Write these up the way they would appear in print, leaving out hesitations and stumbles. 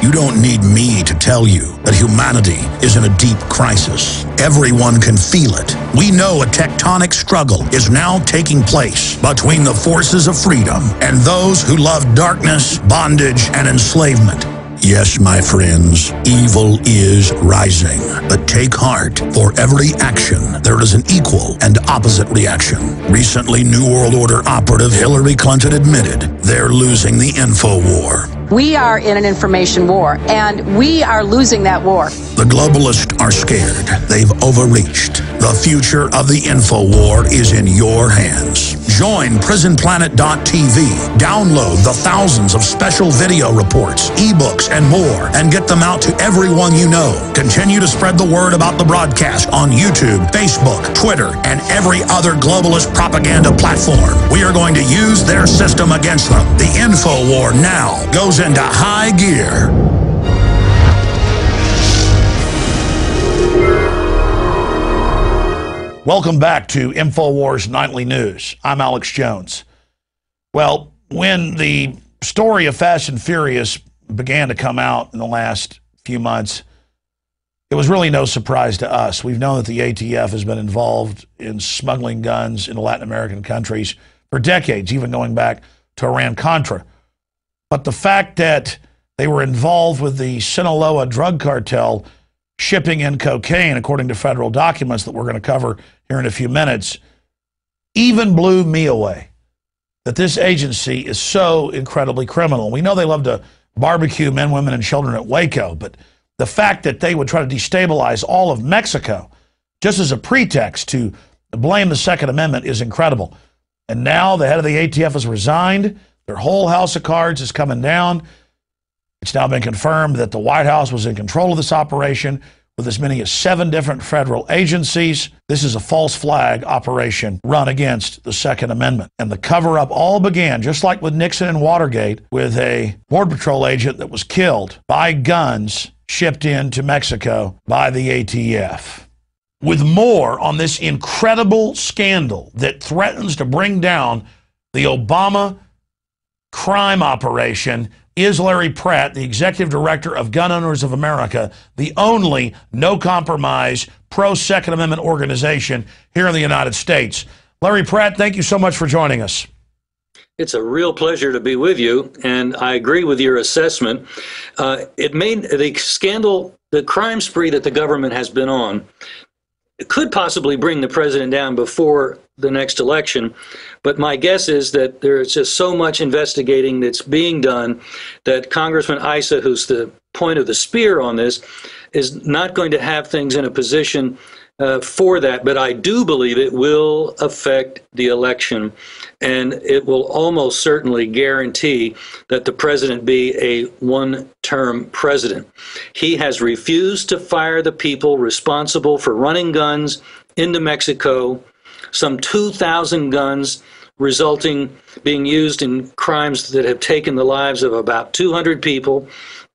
You don't need me to tell you that humanity is in a deep crisis. Everyone can feel it. We know a tectonic struggle is now taking place between the forces of freedom and those who love darkness, bondage, and enslavement. Yes, my friends, evil is rising. But take heart. For every action, there is an equal and opposite reaction. Recently, New World Order operative Hillary Clinton admitted they're losing the info war. We are in an information war, and we are losing that war. The globalists are scared. They've overreached. The future of the info war is in your hands. Join pacman.pt.vu. Download the thousands of special video reports, ebooks, and more, and get them out to everyone you know. Continue to spread the word about the broadcast on YouTube, Facebook, Twitter, and every other globalist propaganda platform. We are going to use their system against them. The info war now goes into high gear. Welcome back to InfoWars Nightly News. I'm Alex Jones. Well, when the story of Fast and Furious began to come out in the last few months, it was really no surprise to us. We've known that the ATF has been involved in smuggling guns into Latin American countries for decades, even going back to Iran-Contra. But the fact that they were involved with the Sinaloa drug cartel shipping in cocaine, according to federal documents that we're going to cover here in a few minutes, even blew me away. That this agency is so incredibly criminal. We know they love to barbecue men, women, and children at Waco, but the fact that they would try to destabilize all of Mexico just as a pretext to blame the Second Amendment is incredible. And now the head of the ATF has resigned. Their whole house of cards is coming down. It's now been confirmed that the White House was in control of this operation with as many as 7 different federal agencies. This is a false flag operation run against the Second Amendment. And the cover-up all began, just like with Nixon and Watergate, with a Border Patrol agent that was killed by guns shipped into Mexico by the ATF. With more on this incredible scandal that threatens to bring down the Obama crime operation is Larry Pratt, the executive director of Gun Owners of America, the only no-compromise pro-Second Amendment organization here in the United States. Larry Pratt, thank you so much for joining us. It's a real pleasure to be with you, and I agree with your assessment. It made the scandal, the crime spree that the government has been on, it could possibly bring the president down before the next election. But my guess is that there's just so much investigating that's being done that Congressman Issa, who's the point of the spear on this, is not going to have things in a position for that. But I do believe it will affect the election, and it will almost certainly guarantee that the president be a one-term president. He has refused to fire the people responsible for running guns into Mexico, some 2,000 guns being used in crimes that have taken the lives of about 200 people.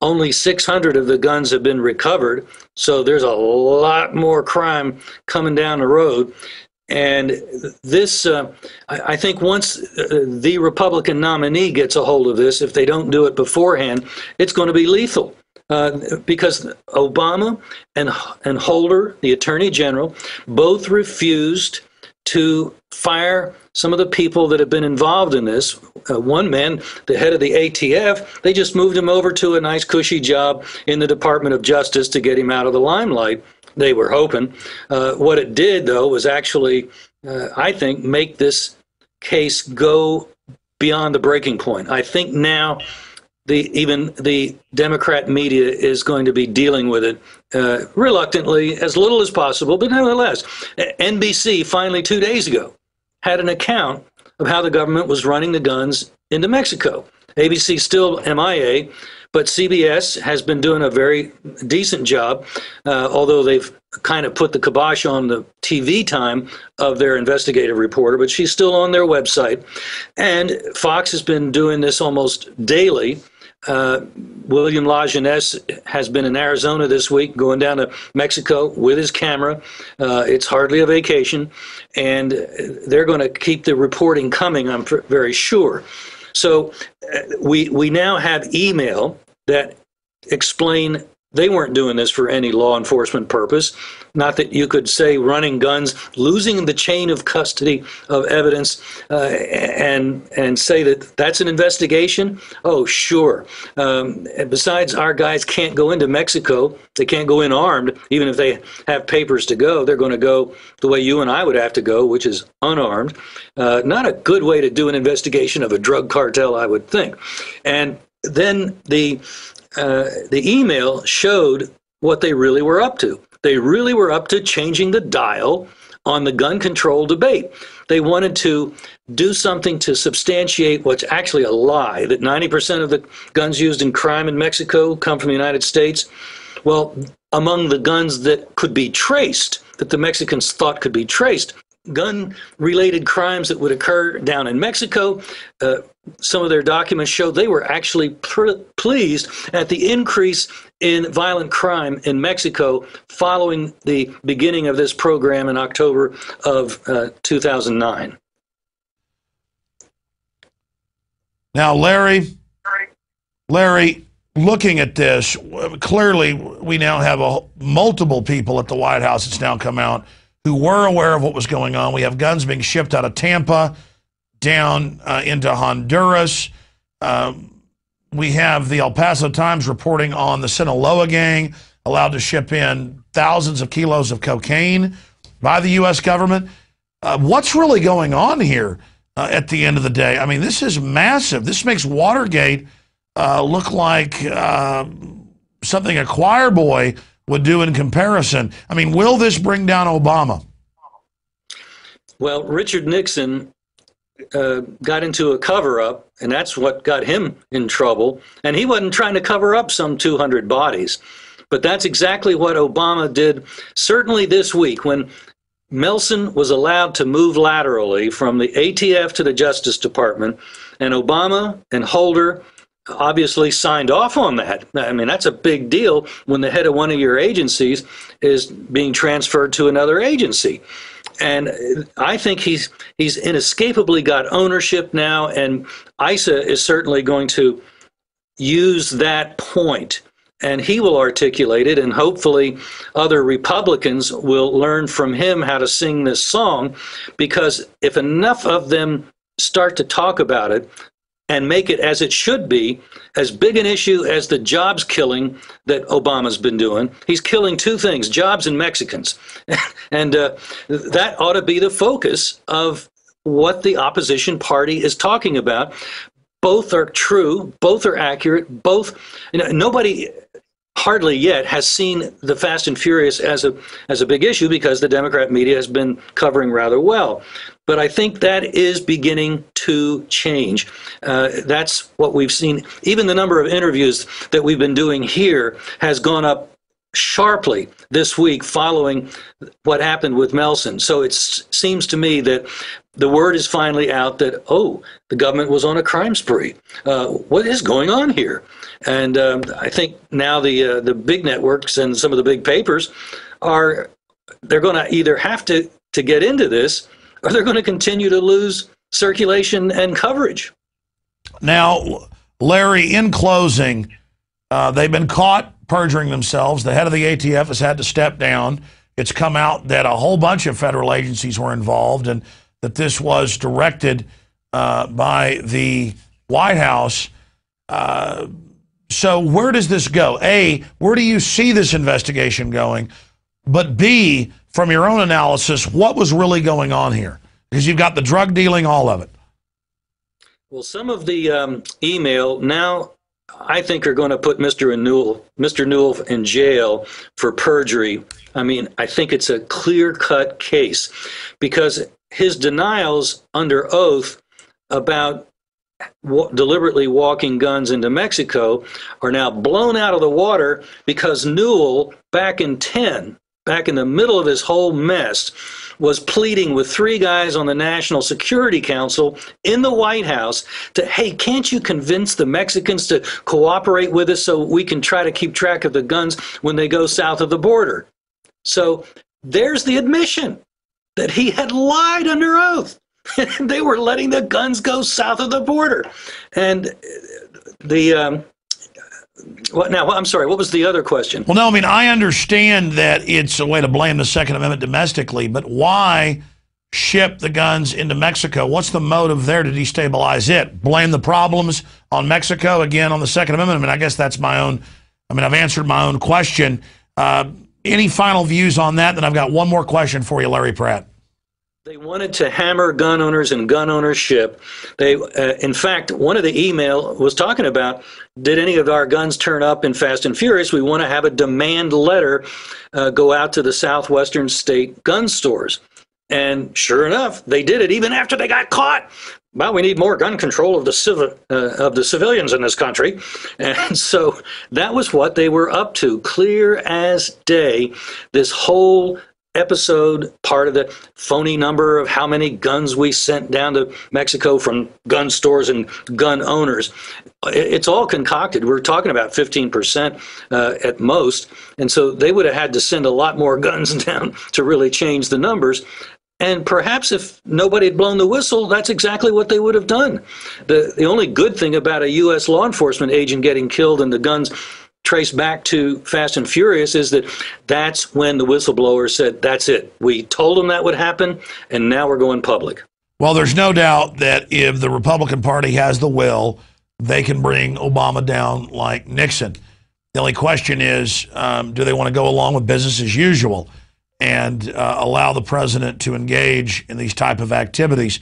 Only 600 of the guns have been recovered, so there's a lot more crime coming down the road. And this, I think once the Republican nominee gets a hold of this, if they don't do it beforehand, it's going to be lethal. Because Obama and Holder, the Attorney General, both refused to fire some of the people that have been involved in this. One man, the head of the ATF, they just moved him over to a nice cushy job in the Department of Justice to get him out of the limelight, they were hoping. What it did, though, was actually, I think, make this case go beyond the breaking point. I think now even the Democrat media is going to be dealing with it reluctantly, as little as possible, but nevertheless. NBC finally 2 days ago had an account of how the government was running the guns into Mexico. ABC still MIA, but CBS has been doing a very decent job, although they've kind of put the kibosh on the TV time of their investigative reporter, but she's still on their website. And Fox has been doing this almost daily. William LaJeunesse has been in Arizona this week, going down to Mexico with his camera. It's hardly a vacation, and they're going to keep the reporting coming, I'm very sure. So we now have email that explain they weren't doing this for any law enforcement purpose. Not that you could say running guns, losing the chain of custody of evidence, and say that that's an investigation. Oh, sure. And besides, our guys can't go into Mexico. They can't go in armed, even if they have papers to go. They're going to go the way you and I would have to go, which is unarmed. Not a good way to do an investigation of a drug cartel, I would think. And then the email showed what they really were up to. They really were up to changing the dial on the gun control debate. They wanted to do something to substantiate what's actually a lie, that 90% of the guns used in crime in Mexico come from the United States. Well, among the guns that could be traced, that the Mexicans thought could be traced, gun-related crimes that would occur down in Mexico, some of their documents showed they were actually pleased at the increase in violent crime in Mexico following the beginning of this program in October of 2009. Now, Larry, looking at this, clearly we now have multiple people at the White House that's now come out who were aware of what was going on. We have guns being shipped out of Tampa down into Honduras. We have the El Paso Times reporting on the Sinaloa gang allowed to ship in thousands of kilos of cocaine by the U.S. government. What's really going on here at the end of the day? I mean, this is massive. This makes Watergate look like something a choir boy would do in comparison. I mean, will this bring down Obama? Well, Richard Nixon got into a cover-up, and that's what got him in trouble. And he wasn't trying to cover up some 200 bodies. But that's exactly what Obama did, certainly this week, when Melson was allowed to move laterally from the ATF to the Justice Department, and Obama and Holder obviously signed off on that. I mean, that's a big deal when the head of one of your agencies is being transferred to another agency. And I think he's inescapably got ownership now, and ISA is certainly going to use that point, and he will articulate it, and hopefully other Republicans will learn from him how to sing this song, because if enough of them start to talk about it and make it as it should be, as big an issue as the jobs killing that Obama's been doing. He's killing two things, jobs and Mexicans. And that ought to be the focus of what the opposition party is talking about. Both are true, both are accurate, both, nobody hardly yet has seen the Fast and Furious as a big issue because the Democrat media has been covering rather well. But I think that is beginning to change. That's what we've seen. Even the number of interviews that we've been doing here has gone up sharply this week following what happened with Melson. So it seems to me that the word is finally out that, oh, the government was on a crime spree. What is going on here? And I think now the big networks and some of the big papers they're going to either have to get into this, or they're going to continue to lose circulation and coverage. Now, Larry, in closing, they've been caught perjuring themselves. The head of the ATF has had to step down. It's come out that a whole bunch of federal agencies were involved and that this was directed by the White House. So where does this go? A, where do you see this investigation going? But B, from your own analysis, what was really going on here? Because you've got the drug dealing, all of it. Well, some of the email now, I think, are going to put Mr. Newell in jail for perjury. I mean, I think it's a clear-cut case because his denials under oath about deliberately walking guns into Mexico are now blown out of the water because Newell, back in the middle of this whole mess, was pleading with three guys on the National Security Council in the White House to, hey, can't you convince the Mexicans to cooperate with us so we can try to keep track of the guns when they go south of the border? So there's the admission that he had lied under oath. They were letting the guns go south of the border. And the What now? I'm sorry. What was the other question? Well, no, I mean, I understand that it's a way to blame the Second Amendment domestically, but why ship the guns into Mexico? What's the motive there to destabilize it? Blame the problems on Mexico again on the Second Amendment? I mean, I guess that's my own, I mean, I've answered my own question. Any final views on that? Then I've got one more question for you, Larry Pratt. They wanted to hammer gun owners and gun ownership. They, in fact, one of the email was talking about, did any of our guns turn up in Fast and Furious? We want to have a demand letter go out to the southwestern state gun stores. And sure enough, they did it even after they got caught. Well, we need more gun control of the civilians in this country. And so that was what they were up to, clear as day. This whole episode, part of the phony number of how many guns we sent down to Mexico from gun stores and gun owners. It's all concocted. We're talking about 15% at most. And so they would have had to send a lot more guns down to really change the numbers. And perhaps if nobody had blown the whistle, that's exactly what they would have done. The only good thing about a U.S. law enforcement agent getting killed and the guns traced back to Fast and Furious is that that's when the whistleblower said, that's it. We told them that would happen, and now we're going public. Well, there's no doubt that if the Republican Party has the will, they can bring Obama down like Nixon. The only question is, do they want to go along with business as usual and allow the president to engage in these type of activities?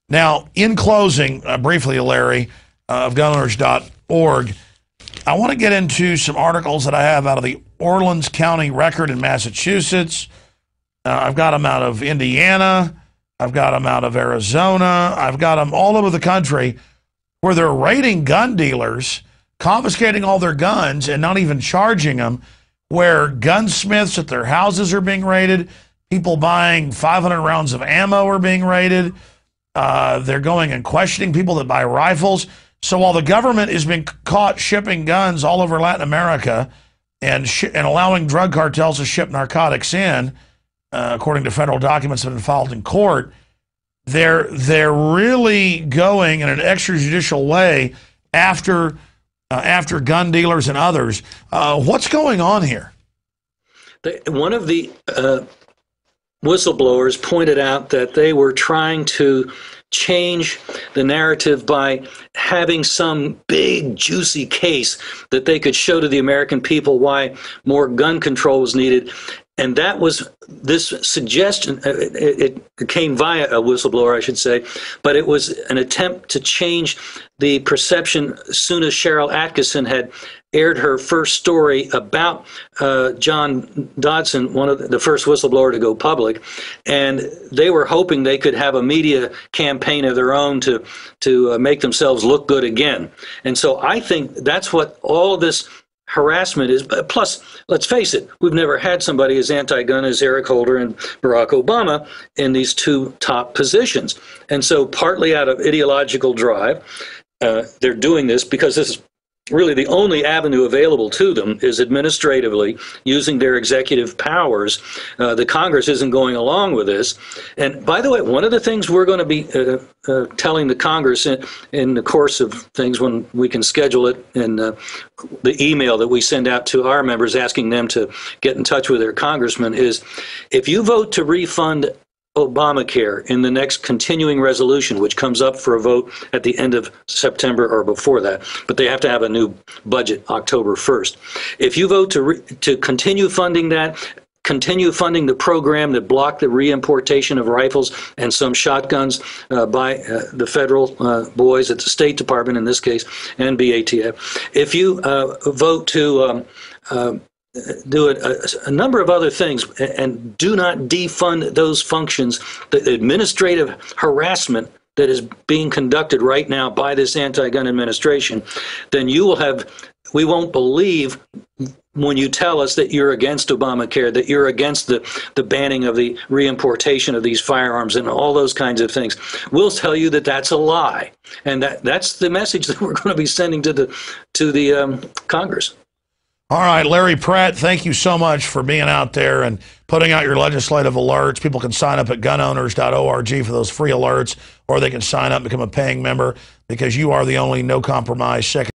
Now, in closing, briefly, Larry, of gunowners.org, I want to get into some articles that I have out of the Orleans County Record in Massachusetts. I've got them out of Indiana. I've got them out of Arizona. I've got them all over the country where they're raiding gun dealers, confiscating all their guns and not even charging them, where gunsmiths at their houses are being raided, people buying 500 rounds of ammo are being raided. They're going and questioning people that buy rifles. So while the government is being caught shipping guns all over Latin America and allowing drug cartels to ship narcotics in, according to federal documents that have been filed in court, they're really going in an extrajudicial way after gun dealers and others. What's going on here? One of the whistleblowers pointed out that they were trying to change the narrative by having some big, juicy case that they could show to the American people why more gun control was needed. And that was this suggestion. It came via a whistleblower, I should say, but it was an attempt to change the perception as soon as Cheryl Atkinson had aired her first story about John Dodson, one of the first whistleblower to go public, and they were hoping they could have a media campaign of their own to make themselves look good again. And so I think that's what all of this harassment is. Plus, let's face it, we've never had somebody as anti-gun as Eric Holder and Barack Obama in these two top positions. And so partly out of ideological drive, they're doing this because this is really the only avenue available to them is administratively using their executive powers. The Congress isn't going along with this. And by the way, one of the things we're going to be telling the Congress in the course of things when we can schedule it in the email that we send out to our members asking them to get in touch with their congressman is, if you vote to refund Obamacare in the next continuing resolution, which comes up for a vote at the end of September or before that, but they have to have a new budget October 1st. If you vote to continue funding that, continue funding the program that blocked the reimportation of rifles and some shotguns by the federal boys at the State Department in this case, and BATF. If you vote to do a number of other things and do not defund those functions, the administrative harassment that is being conducted right now by this anti-gun administration, then we won't believe when you tell us that you're against Obamacare, that you're against the banning of the reimportation of these firearms and all those kinds of things. We'll tell you that that's a lie. And that's the message that we're going to be sending to the Congress. All right, Larry Pratt, thank you so much for being out there and putting out your legislative alerts. People can sign up at gunowners.org for those free alerts, or they can sign up and become a paying member because you are the only no-compromise second